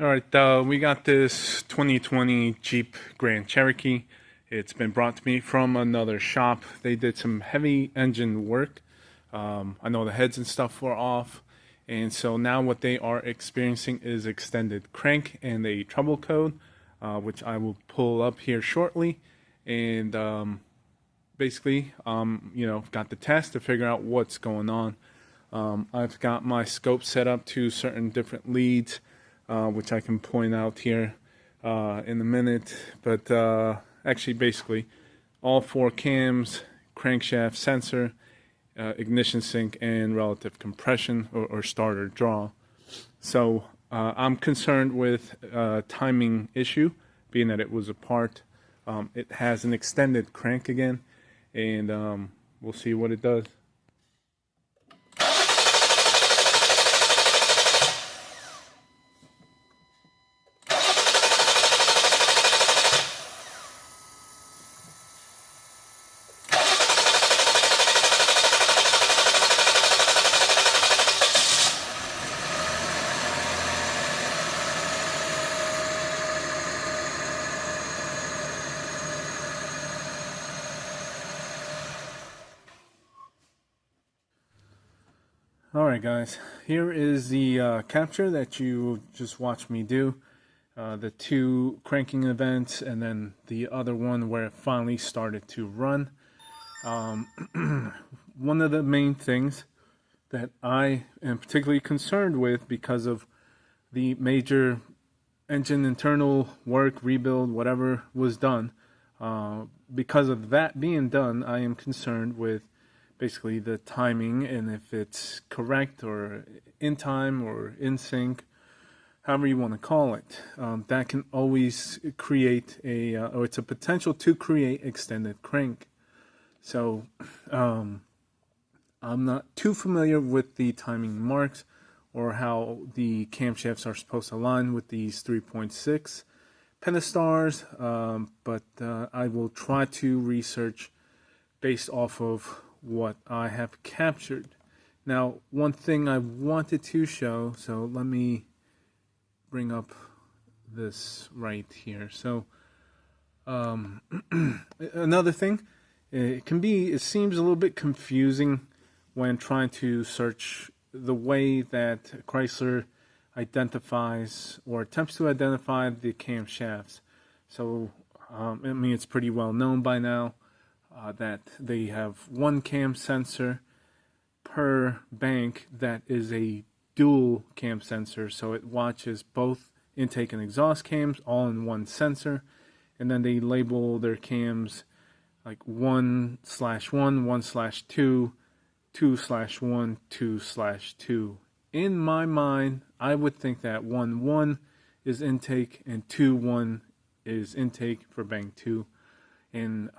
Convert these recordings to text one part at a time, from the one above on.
All right, we got this 2020 Jeep Grand Cherokee. It's been brought to me from another shop. They did some heavy engine work. I know the heads and stuff were off. And so now what they are experiencing is extended crank and a trouble code, which I will pull up here shortly. And basically, got the test to figure out what's going on. I've got my scope set up to certain different leads, which I can point out here in a minute. But actually, basically, all four cams, crankshaft sensor, ignition sync, and relative compression or starter draw. So I'm concerned with timing issue, being that it was a part. It has an extended crank again, and we'll see what it does. Alright guys, here is the capture that you just watched me do. The two cranking events and then the other one where it finally started to run. One of the main things that I am particularly concerned with because of the major engine internal work, rebuild, whatever was done. Because of that being done, I am concerned with basically the timing and if it's correct or in time or in sync, however you want to call it. That can always create or it's a potential to create extended crank. So I'm not too familiar with the timing marks or how the camshafts are supposed to align with these 3.6 Pentastars, but I will try to research based off of what I have captured. Now, one thing I wanted to show, so let me bring up this right here. So another thing, it seems a little bit confusing when trying to search the way that Chrysler identifies or attempts to identify the camshafts. So I mean, it's pretty well known by now that they have one cam sensor per bank that is a dual cam sensor, so it watches both intake and exhaust cams all in one sensor, and then they label their cams like 1/1, 1/2, 2/1, 2/2. In my mind, I would think that 1/1 is intake and 2/1 is intake for bank 2, and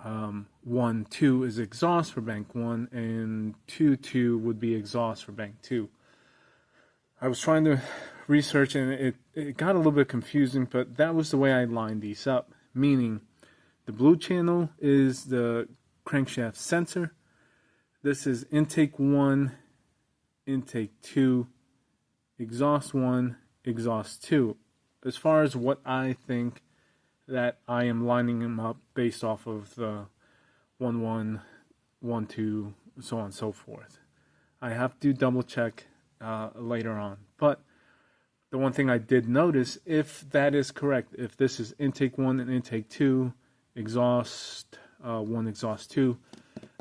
1/2 is exhaust for bank 1, and 2/2 would be exhaust for bank 2. I was trying to research and it got a little bit confusing, but that was the way I lined these up, meaning the blue channel is the crankshaft sensor. This is intake 1, intake 2, exhaust 1, exhaust 2. As far as what I think that I am lining them up based off of the 1/1, 1/2, so on and so forth. I have to double check later on. But the one thing I did notice, if that is correct, if this is intake 1 and intake 2, exhaust 1, exhaust 2,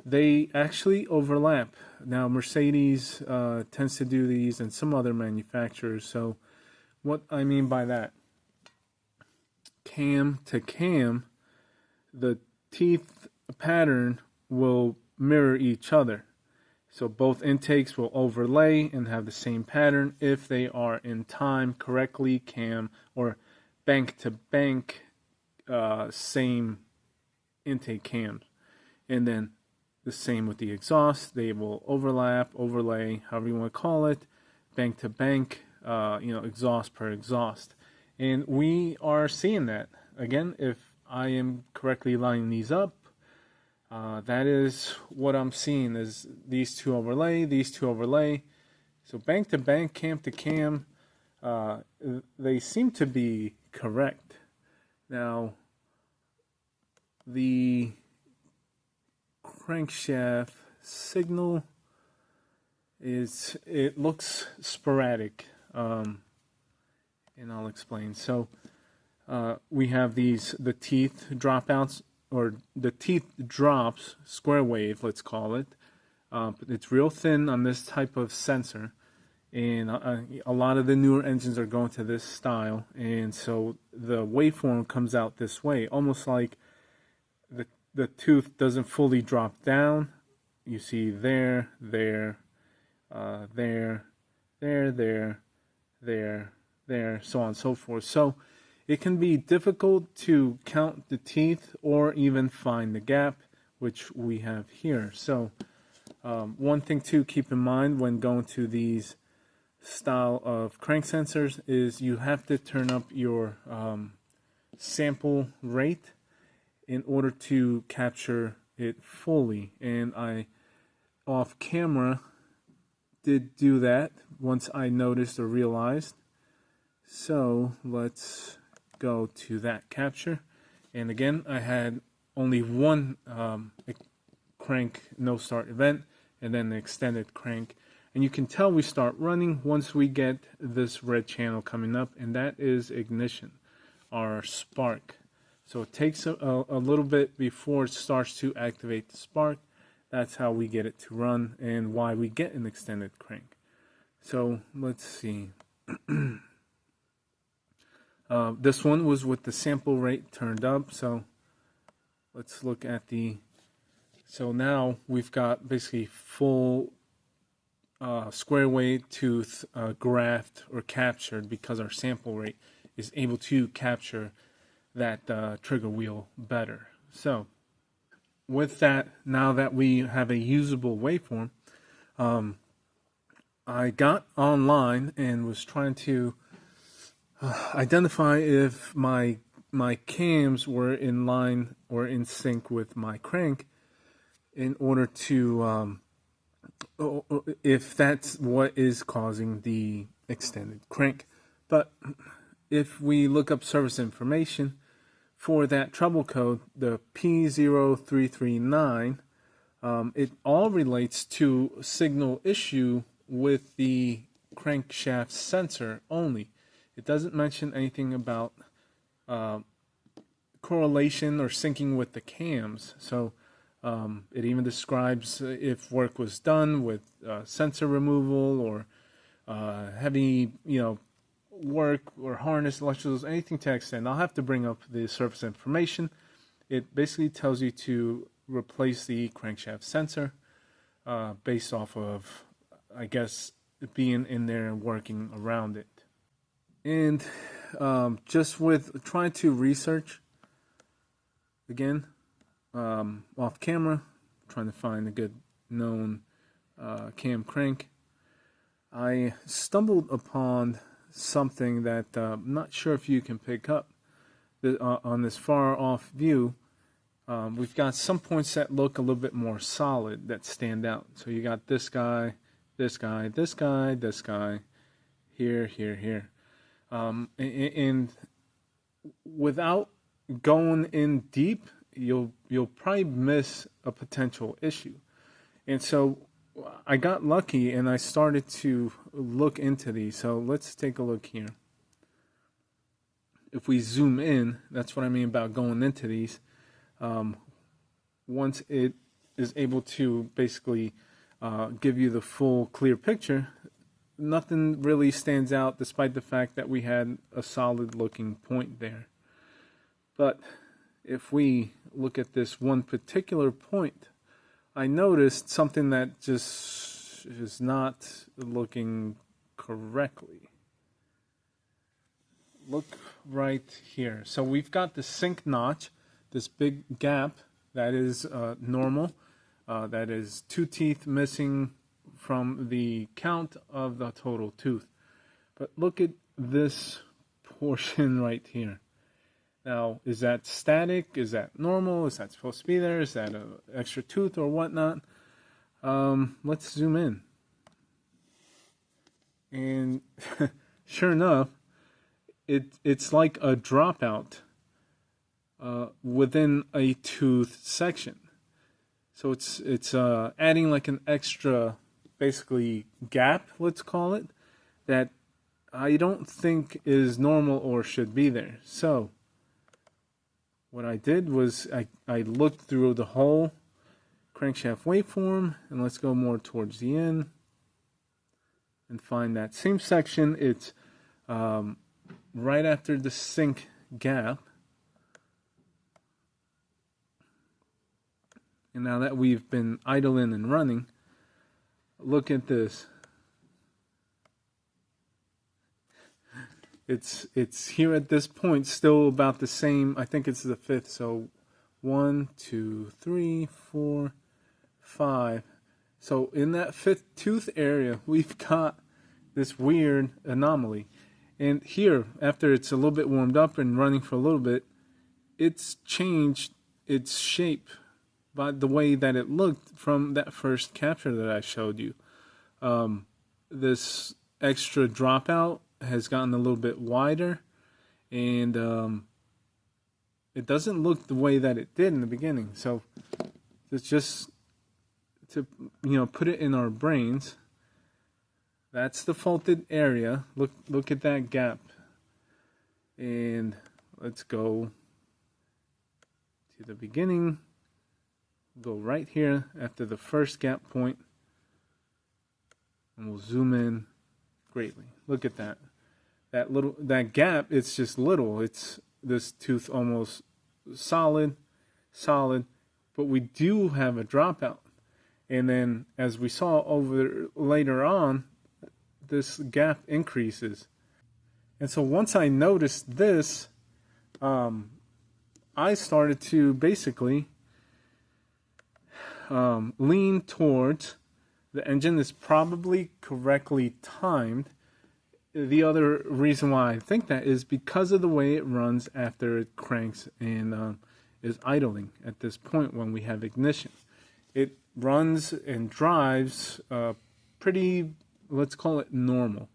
they actually overlap. Now, Mercedes tends to do these and some other manufacturers. So what I mean by that, cam to cam, the teeth pattern will mirror each other. So both intakes will overlay and have the same pattern if they are in time correctly cam or bank to bank same intake cams. And then the same with the exhaust. They will overlap, overlay, however you want to call it, bank to bank, exhaust per exhaust. And we are seeing that. Again, if I am correctly lining these up, that is what I'm seeing is these two overlay, these two overlay. So bank to bank, cam to cam, they seem to be correct. Now, the crankshaft signal it looks sporadic, and I'll explain. So we have the teeth dropouts, or the teeth drops, square wave, let's call it. It's real thin on this type of sensor, and a lot of the newer engines are going to this style, and so the waveform comes out this way, almost like the tooth doesn't fully drop down. You see there, there, there, so on and so forth. So it can be difficult to count the teeth or even find the gap, which we have here. So one thing to keep in mind when going to these style of crank sensors is you have to turn up your sample rate in order to capture it fully. And I, off camera, did do that once I noticed or realized. So let's go to that capture. And again, I had only one crank no start event, and then the extended crank. And you can tell we start running once we get this red channel coming up, and that is ignition, our spark. So it takes a little bit before it starts to activate the spark. That's how we get it to run and why we get an extended crank. So let's see. This one was with the sample rate turned up. So let's look at so now we've got basically full square wave tooth graphed or captured because our sample rate is able to capture that trigger wheel better. So with that, now that we have a usable waveform, I got online and was trying to identify if my cams were in line or in sync with my crank in order to if that's what is causing the extended crank. But if we look up service information for that trouble code, the P0339, it all relates to signal issue with the crankshaft sensor only. It doesn't mention anything about correlation or syncing with the cams. So it even describes if work was done with sensor removal or heavy, work or harness, electricals, anything to that extent. I'll have to bring up the service information. It basically tells you to replace the crankshaft sensor based off of, I guess, being in there and working around it. And just with trying to research, again, off camera, trying to find a good known cam crank, I stumbled upon something that I'm not sure if you can pick up on this far off view. We've got some points that look a little bit more solid, that stand out. So you got this guy, this guy, this guy, this guy, here, here, here. And without going in deep, you'll probably miss a potential issue. And so I got lucky and I started to look into these. So let's take a look here. If we zoom in, that's what I mean about going into these. Once it is able to basically give you the full clear picture, nothing really stands out despite the fact that we had a solid looking point there. But if we look at this one particular point, I noticed something that just is not looking correctly. Look right here. So we've got the sync notch, this big gap that is normal. That is 2 teeth missing from the count of the total tooth. But look at this portion right here. Now, is that static? Is that normal? Is that supposed to be there? Is that an extra tooth or whatnot? Let's zoom in. And sure enough, it's like a dropout within a tooth section. So it's adding like an extra, basically, gap, let's call it, that I don't think is normal or should be there. So what I did was I looked through the whole crankshaft waveform, and let's go more towards the end and find that same section. It's right after the sync gap. And now that we've been idling and running, look at this. It's here at this point, still about the same. I think it's the fifth. So 1, 2, 3, 4, 5. So in that fifth tooth area, we've got this weird anomaly. And here, after it's a little bit warmed up and running for a little bit, it's changed its shape by the way that it looked from that first capture that I showed you. This extra dropout has gotten a little bit wider, and it doesn't look the way that it did in the beginning. So it's just to put it in our brains. That's the faulted area. Look at that gap, and let's go to the beginning. Go right here after the first gap point, and we'll zoom in greatly. Look at that. That gap, it's just little. It's this tooth almost solid, but we do have a dropout. And then as we saw over later on, this gap increases. And so once I noticed this, I started to basically lean towards the engine is probably correctly timed. The other reason why I think that is because of the way it runs after it cranks and is idling at this point when we have ignition. It runs and drives pretty, let's call it normal,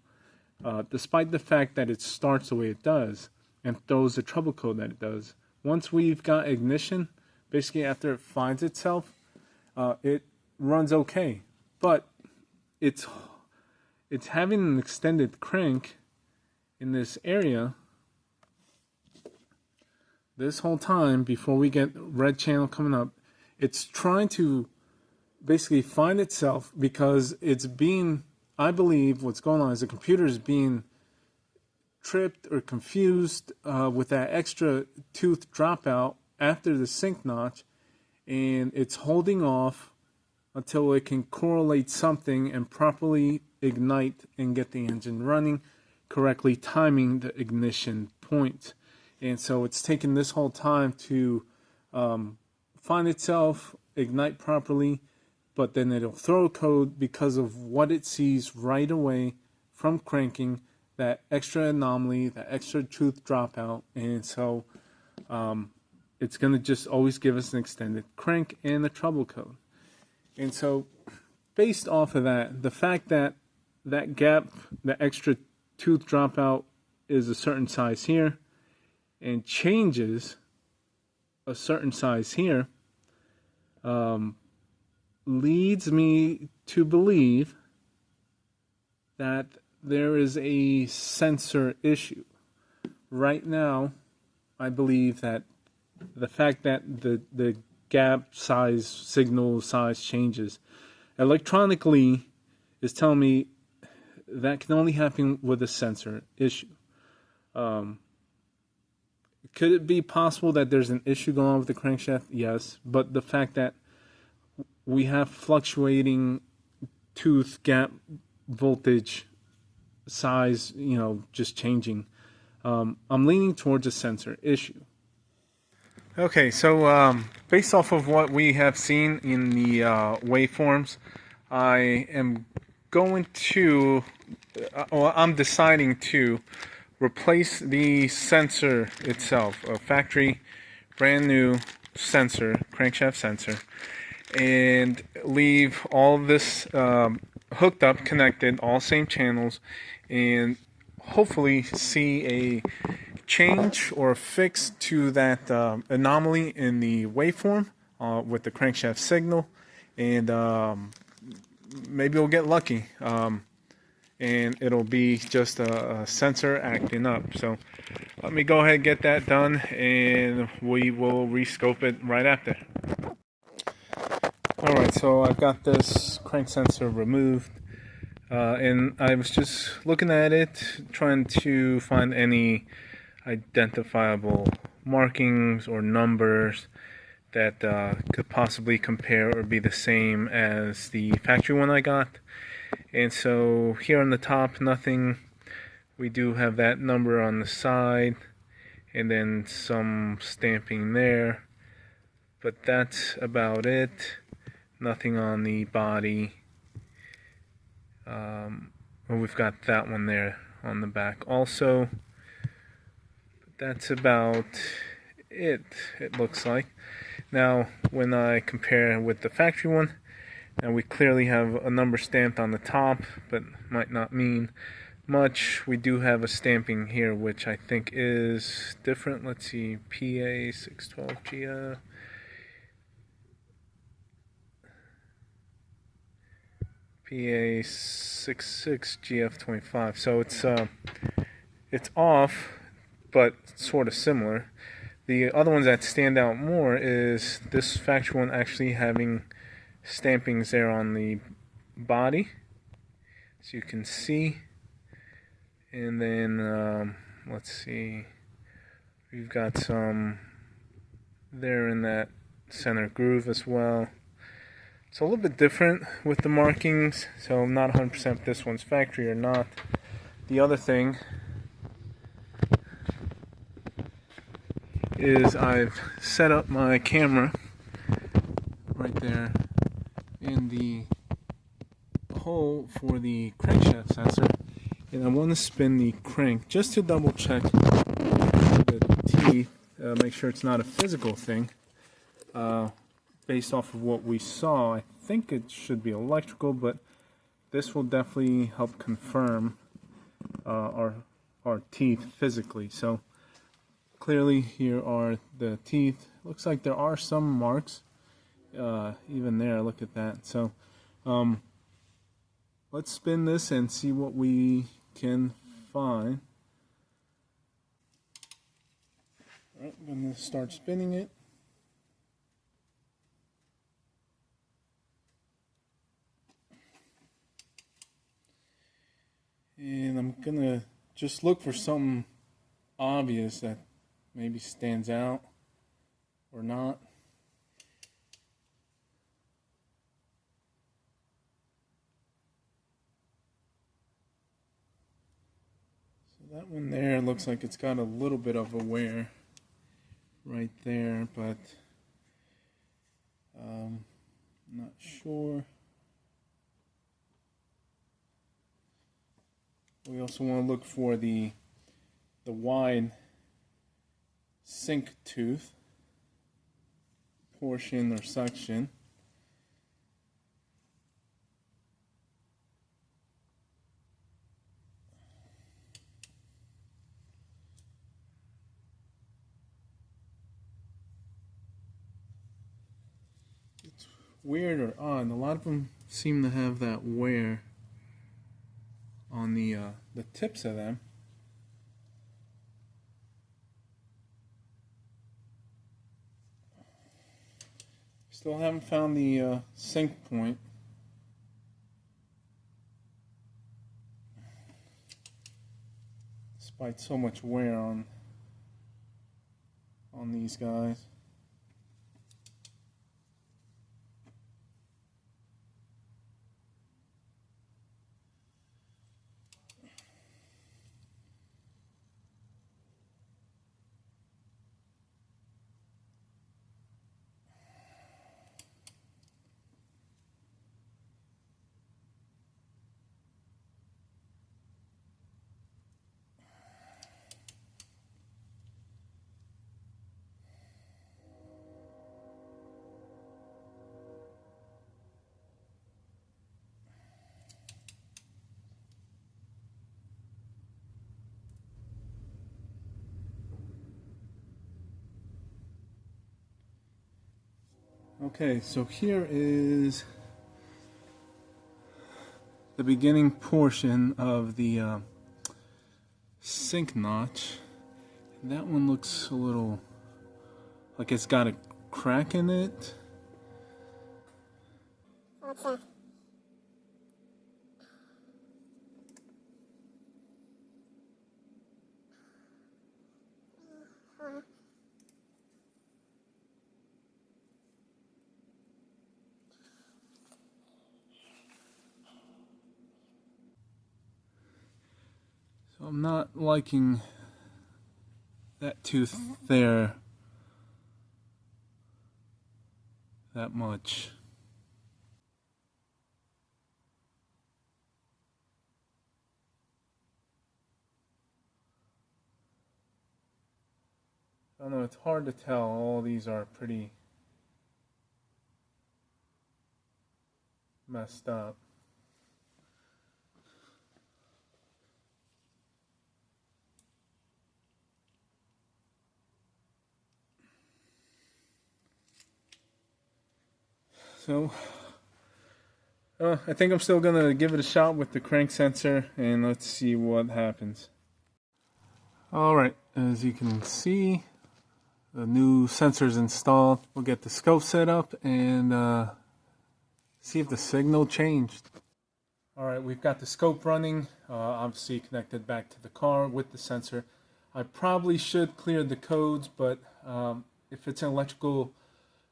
despite the fact that it starts the way it does and throws the trouble code that it does. Once we've got ignition, basically after it finds itself, it runs okay, but it's having an extended crank in this area this whole time before we get red channel coming up. It's trying to basically find itself because it's being, I believe what's going on is the computer is being tripped or confused with that extra tooth dropout after the sync notch, and it's holding off until it can correlate something and properly ignite and get the engine running, correctly timing the ignition point. And so it's taken this whole time to find itself, ignite properly, but then it'll throw a code because of what it sees right away from cranking, that extra anomaly, that extra tooth dropout. And so it's going to just always give us an extended crank and the trouble code. And so based off of that, the fact that that gap, the extra tooth dropout is a certain size here and changes a certain size here, leads me to believe that there is a sensor issue. Right now, I believe that the fact that the gap size, signal size changes electronically is telling me that can only happen with a sensor issue. Could it be possible that there's an issue going on with the crankshaft? Yes, but the fact that we have fluctuating tooth gap voltage size, just changing, I'm leaning towards a sensor issue. Okay, so based off of what we have seen in the waveforms, I am going to, I'm deciding to replace the sensor itself, a factory brand new sensor, crankshaft sensor, and leave all this hooked up, connected, all same channels, and hopefully see a change or a fix to that anomaly in the waveform with the crankshaft signal, and maybe we'll get lucky, and it'll be just a sensor acting up. So let me go ahead and get that done, and we will rescope it right after. Alright, so I've got this crank sensor removed, and I was just looking at it, trying to find any identifiable markings or numbers that could possibly compare or be the same as the factory one I got. And so here on the top, nothing. We do have that number on the side, and then some stamping there, but that's about it. Nothing on the body. Well, we've got that one there on the back also. That's about it looks like. Now when I compare with the factory one, now we clearly have a number stamped on the top, but might not mean much. We do have a stamping here which I think is different. Let's see, PA612G. PA66GF25. So it's off, but sort of similar. The other ones that stand out more is this factory one actually having stampings there on the body, so you can see. And then let's see, we've got some there in that center groove as well. It's a little bit different with the markings, so I'm not 100% if this one's factory or not. The other thing is I've set up my camera right there in the hole for the crankshaft sensor, and I want to spin the crank just to double check the teeth, make sure it's not a physical thing. Based off of what we saw, I think it should be electrical, but this will definitely help confirm our teeth physically. So clearly here are the teeth. Looks like there are some marks even there. Look at that. So let's spin this and see what we can find. All right, I'm going to start spinning it. And I'm gonna just look for something obvious that maybe stands out or not. So that one there looks like it's got a little bit of a wear right there, but not sure. We also want to look for the wide sink tooth portion or section. It's weird or odd. A lot of them seem to have that wear on the tips of them. Still haven't found the sink point. Despite so much wear on these guys. Okay, so here is the beginning portion of the sink notch. And that one looks a little like it's got a crack in it. So I'm not liking that tooth there that much. I don't know, it's hard to tell. All these are pretty messed up. So, I think I'm still gonna give it a shot with the crank sensor and let's see what happens. Alright, as you can see, the new sensor's installed. We'll get the scope set up and see if the signal changed. Alright, we've got the scope running, obviously connected back to the car with the sensor. I probably should clear the codes, but if it's an electrical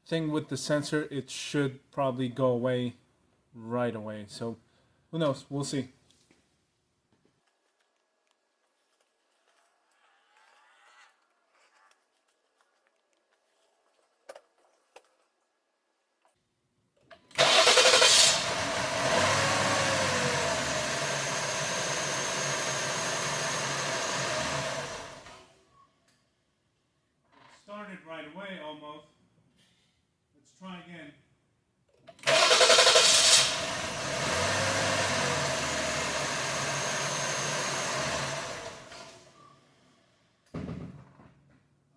thing with the sensor, it should probably go away right away. So who knows? We'll see. It started right away almost. Let's try again.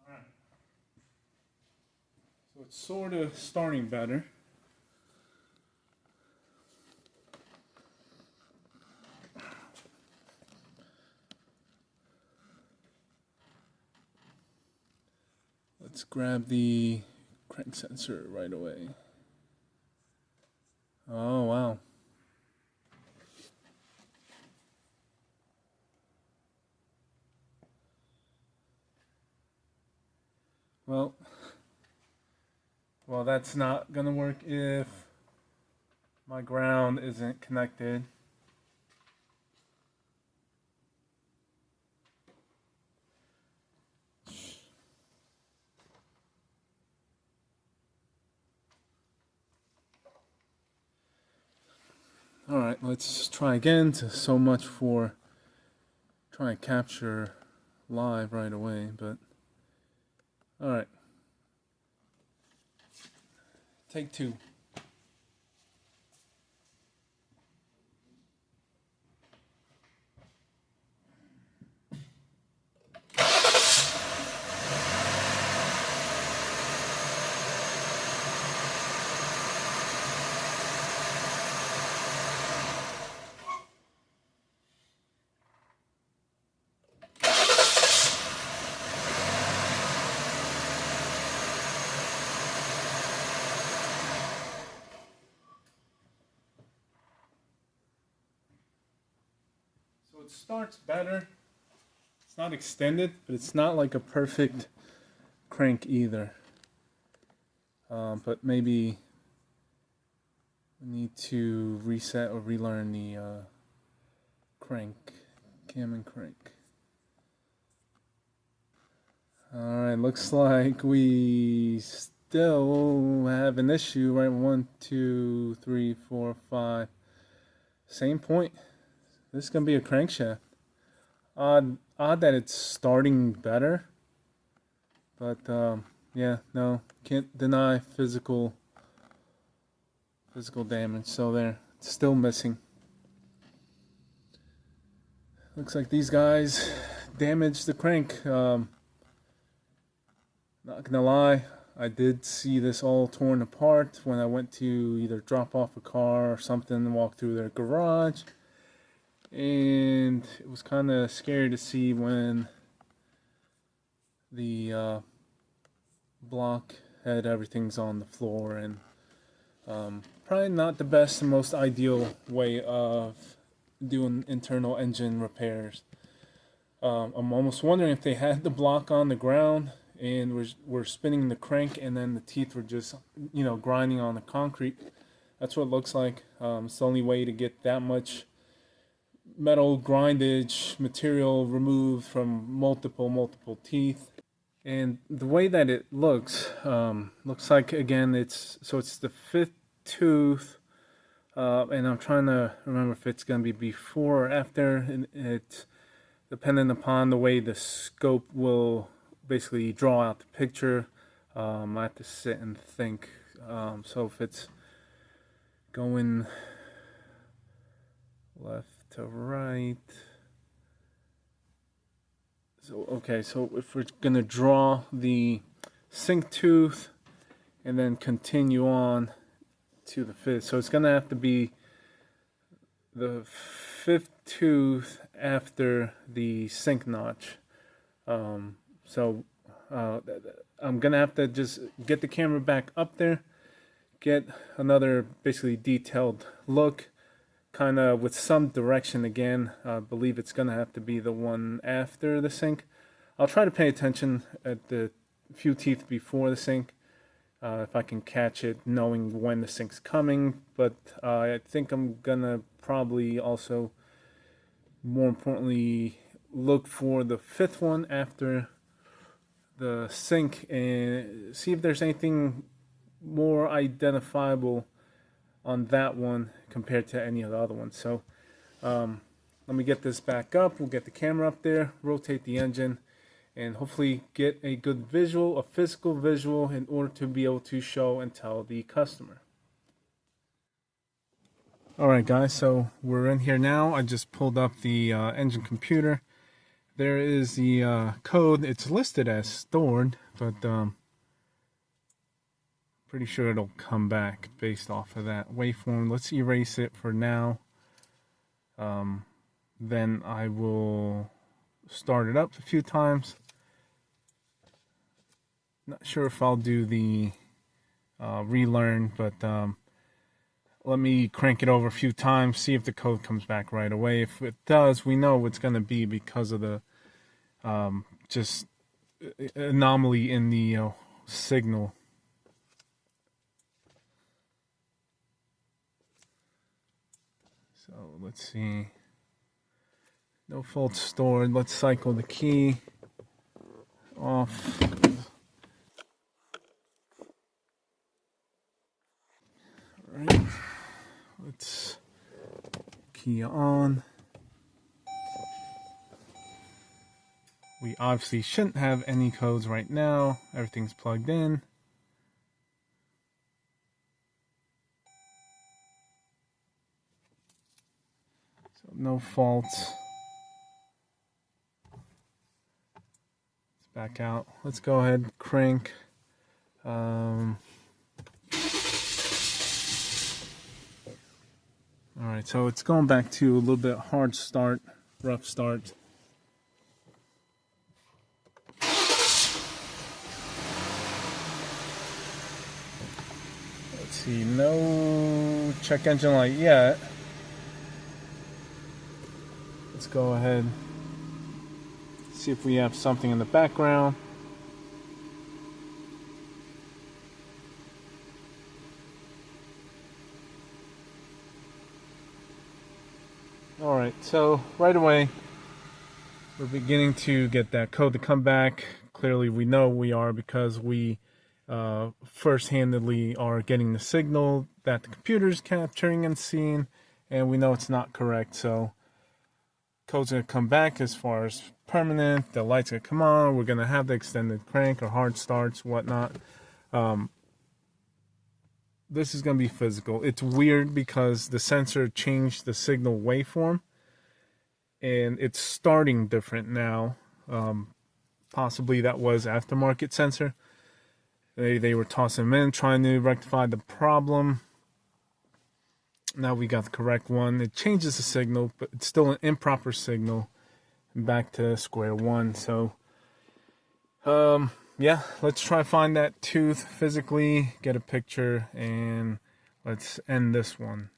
Alright. So it's sort of starting better. Let's grab the crank sensor right away. Oh, wow. Well, that's not gonna work if my ground isn't connected. Alright, let's try again. So much for trying to capture live right away, but alright. Take two. So it starts better. It's not extended, but it's not like a perfect crank either. But maybe we need to reset or relearn the crank, cam and crank. Alright, looks like we still have an issue, right? 1, 2, 3, 4, 5. Same point. This is going to be a crankshaft. Odd that it's starting better. But, yeah, no, can't deny physical damage. So there, it's still missing. Looks like these guys damaged the crank. Not gonna lie, I did see this all torn apart when I went to either drop off a car or something, walk through their garage. And it was kind of scary to see when the block had everything's on the floor, and probably not the best and most ideal way of doing internal engine repairs. I'm almost wondering if they had the block on the ground and were spinning the crank, and then the teeth were just, grinding on the concrete. That's what it looks like. It's the only way to get that much metal grindage material removed from multiple teeth. And the way that it looks like, again, it's the fifth tooth, and I'm trying to remember if it's going to be before or after, and it's dependent upon the way the scope will basically draw out the picture. I have to sit and think. So if it's going left to right, so if we're gonna draw the sink tooth and then continue on to the fifth, so it's gonna have to be the fifth tooth after the sink notch. I'm gonna have to just get the camera back up there, get another basically detailed look, kind of with some direction again. I believe it's gonna have to be the one after the sink. I'll try to pay attention at the few teeth before the sink, if I can catch it, knowing when the sink's coming. But I think I'm gonna probably also, more importantly, look for the fifth one after the sink and see if there's anything more identifiable on that one compared to any of the other ones. So let me get this back up. We'll get the camera up there, rotate the engine, and hopefully get a good visual, a physical visual, in order to be able to show and tell the customer. Alright guys, so we're in here now. I just pulled up the engine computer. There is the code. It's listed as stored, but pretty sure it'll come back based off of that waveform. Let's erase it for now. Then I will start it up a few times. Not sure if I'll do the relearn, but let me crank it over a few times, see if the code comes back right away. If it does, we know it's going to be because of the just anomaly in the signal. So let's see. No fault stored. Let's cycle the key off. Alright. Let's key on. We obviously shouldn't have any codes right now. Everything's plugged in. So no faults. Let's back out. Let's go ahead and crank. Alright, so it's going back to a little bit hard start, rough start. Let's see, no check engine light yet. Let's go ahead, see if we have something in the background. Alright, so right away we're beginning to get that code to come back. Clearly we know we are, because we first-handedly are getting the signal that the computer's capturing and seeing, and we know it's not correct. So code's going to come back as far as permanent. The light's going to come on. We're going to have the extended crank or hard starts, whatnot. This is going to be physical. It's weird because the sensor changed the signal waveform, and it's starting different now. Possibly that was aftermarket sensor. They were tossing them in, trying to rectify the problem. Now we got the correct one. It changes the signal, but it's still an improper signal. Back to square one. So, yeah, let's try to find that tooth physically, get a picture, and let's end this one.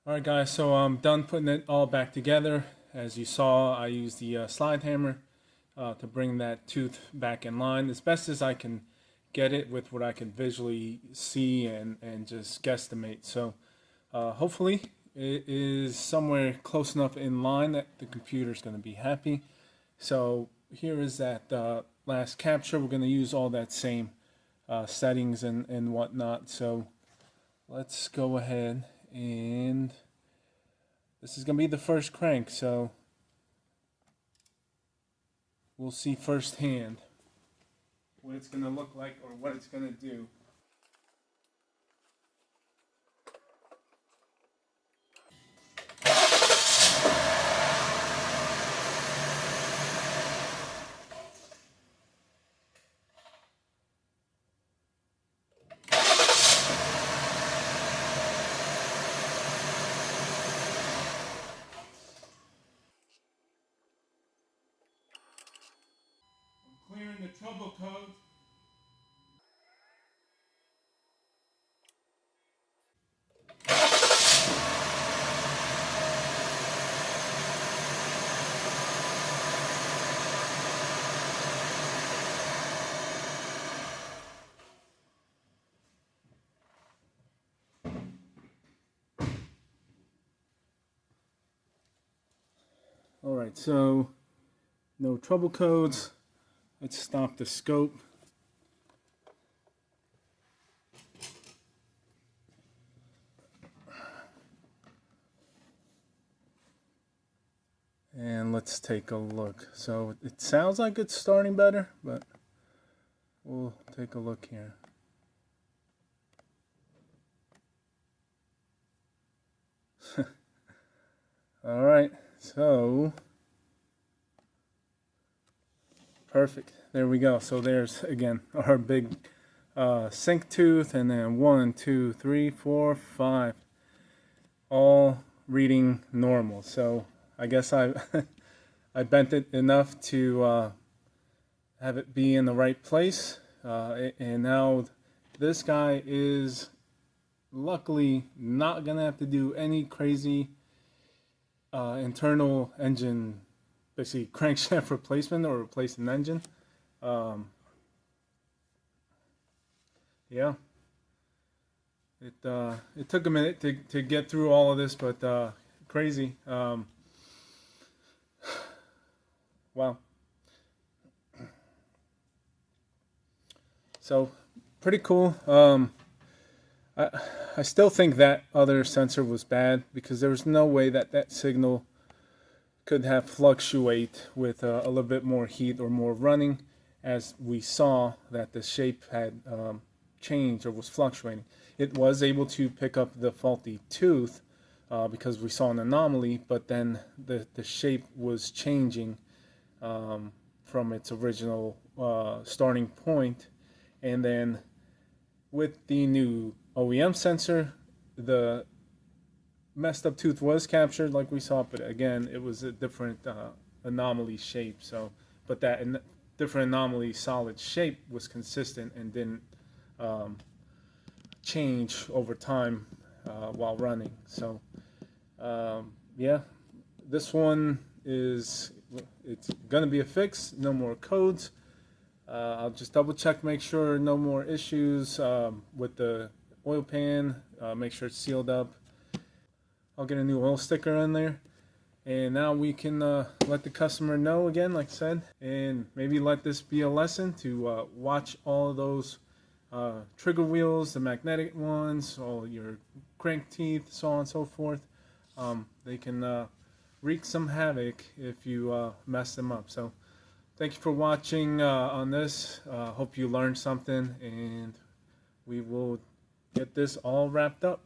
Alright guys, so I'm done putting it all back together. As you saw, I used the slide hammer to bring that tooth back in line as best as I can get it with what I can visually see and just guesstimate. So hopefully it is somewhere close enough in line that the computer's going to be happy. So here is that last capture. We're going to use all that same settings and whatnot. So let's go ahead, and this is going to be the first crank, so we'll see firsthand what it's going to look like or what it's going to do. Clearing the trouble code. Alright, so no trouble codes. Let's stop the scope. And let's take a look. So it sounds like it's starting better, but we'll take a look here. All right, so perfect. There we go. So there's again our big sync tooth, and then 1, 2, 3, 4, 5, all reading normal. So I guess I I bent it enough to have it be in the right place, and now this guy is luckily not gonna have to do any crazy internal engine, basically crankshaft replacement or replace an engine. Yeah, it took a minute to get through all of this, but crazy. Wow. So pretty cool. I still think that other sensor was bad because there was no way that that signal could have fluctuate with a little bit more heat or more running, as we saw that the shape had changed or was fluctuating. It was able to pick up the faulty tooth because we saw an anomaly, but then the shape was changing from its original starting point, and then with the new OEM sensor, the messed up tooth was captured like we saw, but again, it was a different anomaly shape. So, but that different anomaly solid shape was consistent and didn't change over time while running. So, yeah, this one it's gonna be a fix. No more codes. I'll just double check, make sure no more issues with the oil pan. Make sure it's sealed up. I'll get a new oil sticker in there, and now we can let the customer know again, like I said, and maybe let this be a lesson to watch all of those trigger wheels, the magnetic ones, all your crank teeth, so on and so forth. They can wreak some havoc if you mess them up. So thank you for watching on this. Hope you learned something, and we will get this all wrapped up.